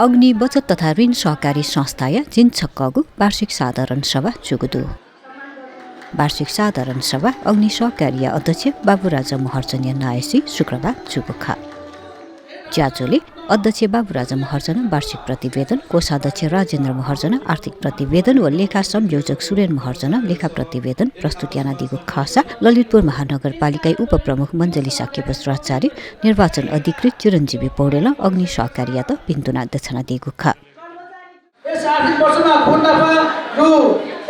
अग्नि बचत तथा ऋण सहकारी संस्थाय जिनछक्कगु वार्षिक साधारण सभा चुगुदु वार्षिक साधारण सभा अग्नि सहकार्य अध्यक्ष बाबुराजा महर्जन नायसी शुक्रबार चुगुखा च्याचोले अध्यक्ष बाबुराजा महर्जन वार्षिक प्रतिवेदन कोषाध्यक्ष राजेन्द्र महर्जन आर्थिक प्रतिवेदन व लेखा संयोजक सुरेन महर्जन लेखा प्रतिवेदन प्रस्तुतियाना दिगो खासा ललितपुर महानगरपालिका उपप्रमुख मञ्जली साक्य बस्त्राचार्य निर्वाचन अधिकृत चिरञ्जीवी पौडेल अग्नि सहकार्य त पिन्तुना दक्षिणा दिगो खा यस आर्थिक वर्षमा कुल नफा रु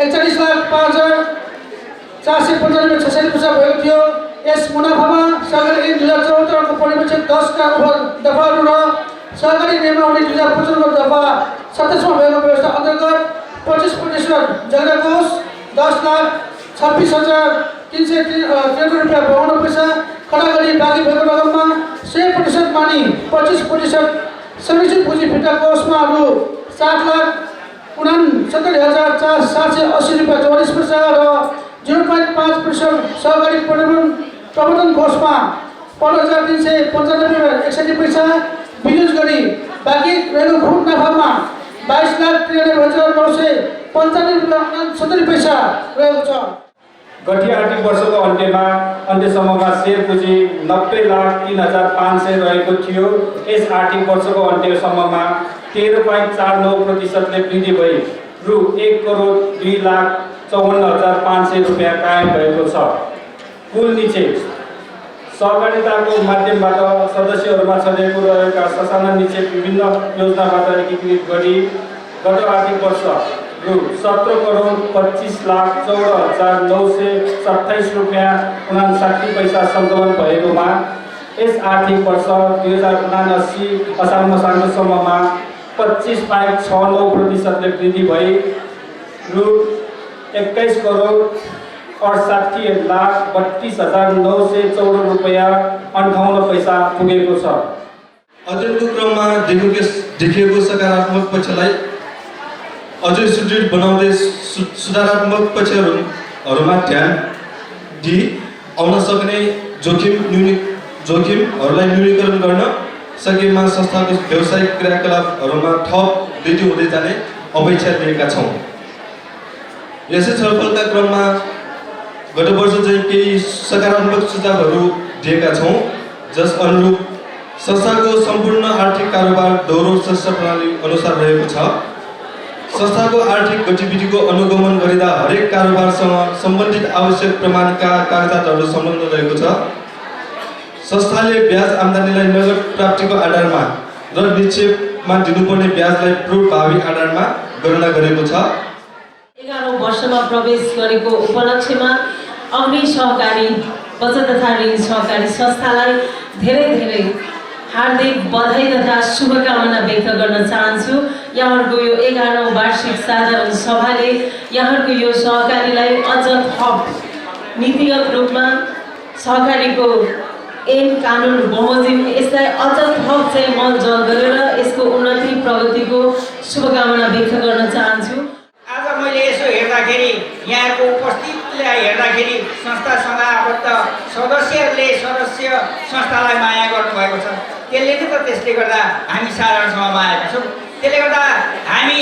41,05,495 पैसा भएको थियो। यस मुनाफामा सरकारी ऋण 2074 को परिवेक्षण 10 का दफाहरू र सरकारी नियमावली 2055 को दफा 27 मा भएको व्यवस्था अन्तर्गत 25% जग्गा कोष 10,26,353 रुपैयाँ 52 पैसा खडा गरी बाँकी भएको रकममा 100% मानि 25% संरक्षित पुँजी फिर्ता कोषमा रु 7,69,780 रुपैयाँ 44 पैसा र 0.5% सहकारी प्रबन्धन कोषमा 5,395 पैसा विनियोज गरी बाँकी रहेको कुल नफामा 22,93,995 रुपैयाँ पैसा रहेको छ। गठिया आर्थिक वर्षको अन्त्यसम्ममा शेयर पुँजी 90,03,500 रहेको थियो। यस आर्थिक वर्षको अन्त्यसम्ममा 13.49% वृद्धि भई रु 1,02,54,500 रुपैयाँ कायम भएको छ। कुल निक्षेप सहकारिताको माध्यमबाट सदस्यहरूमा छँदैको रहेका ससाना निक्षेप विभिन्न योजनाबाट एकीकृत गरी गत आर्थिक वर्ष रु 17,25,14,927 रुपैयाँ 59 पैसा सङ्कलन भएकोमा यस आर्थिक वर्ष 2079 असार मसान्तसम्ममा 25.69% वृद्धि भई रु 21,68,32,914 रुपैयाँ 58 पैसा पुगेको छ। अध्ययनको क्रममा देखिएको सकारात्मक पक्षलाई अझै सुदृढ बनाउँदै सुधारात्मक पक्षहरूमा ध्यान दिई आउन सक्ने जोखिमहरूलाई न्यूनीकरण गर्न सकेमा संस्थाको व्यावसायिक क्रियाकलापहरूमा थप वृद्धि हुँदै जाने अपेक्षा लिएका छौँ। यसै छलफलका क्रममा गत वर्ष चाहिँ केही सकारात्मक सुझावहरू दिएका छौँ, जस अनुरूप संस्थाको सम्पूर्ण आर्थिक कारोबार दोहोरो संस्था प्रणाली अनुसार रहेको छ। संस्थाको आर्थिक गतिविधिको अनुगमन गरिँदा हरेक कारोबारसँग सम्बन्धित आवश्यक प्रमाणिका कागजातहरू संलग्न रहेको छ। संस्थाले ब्याज आम्दानीलाई नगद प्राप्तिको आधारमा र निक्षेपमा दिनुपर्ने ब्याजलाई प्रभावी आधारमा गणना गरेको छ। 11औं वर्षमा प्रवेश गरेको उपलक्ष्यमा अग्नि सहकारी बचत तथा ऋण सहकारी संस्थालाई धेरै हार्दिक बधाई तथा शुभकामना व्यक्त गर्न चाहन्छु। यहाँहरूको यो 11औं वार्षिक साधारण सभाले यहाँहरूको यो सहकारीलाई अझ थप नीतिगत रूपमा सहकारीको ऐन कानुन बमोजिम यसलाई अझ थप चाहिँ मलजल गरेर यसको उन्नति प्रगतिको शुभकामना व्यक्त गर्न चाहन्छु। आज मैले यसो हेर्दाखेरि यहाँको उपस्थितिलाई हेर्दाखेरि संस्थासँग आबद्ध सदस्यहरूले सदस्य संस्थालाई माया गर्नुभएको छ। त्यसले नै त त्यसले गर्दा हामी साधारण सभामा आएका छौँ। त्यसले गर्दा हामी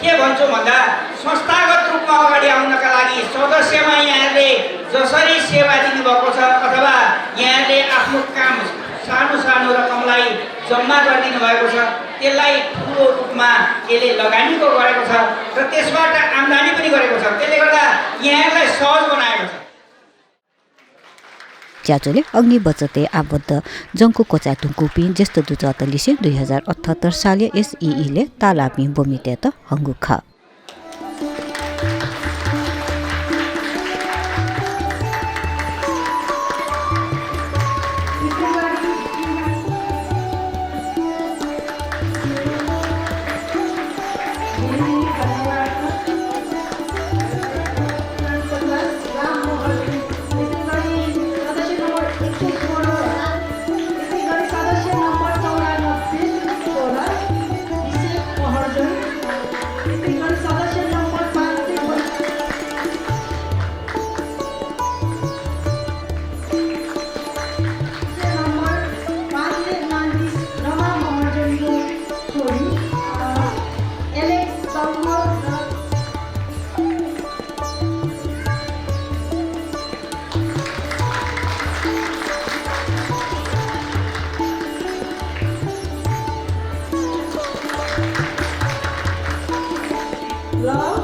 के भन्छौँ भन्दा संस्थागत रूपमा अगाडि आउनका लागि सदस्यमा यहाँले जसरी सेवा दिनुभएको छ अथवा यहाँले आफ्नो काम सानो रकमलाई जम्मा गरिदिनु भएको छ त्यसलाई ठुलो रूपमा यसले लगानीको गरेको छ र त्यसबाट आम्दानी पनि गरेको छ। त्यसले गर्दा यहाँलाई सहज बनाएको छ। च्याचोले अग्नि बचते आबद्ध जङ्को कोचा टुङ्कुपी ज्येष्ठ दुचतलिसे 2078 साल एसईले तालामी बोमिते त हङ्गुखा Thank you. ल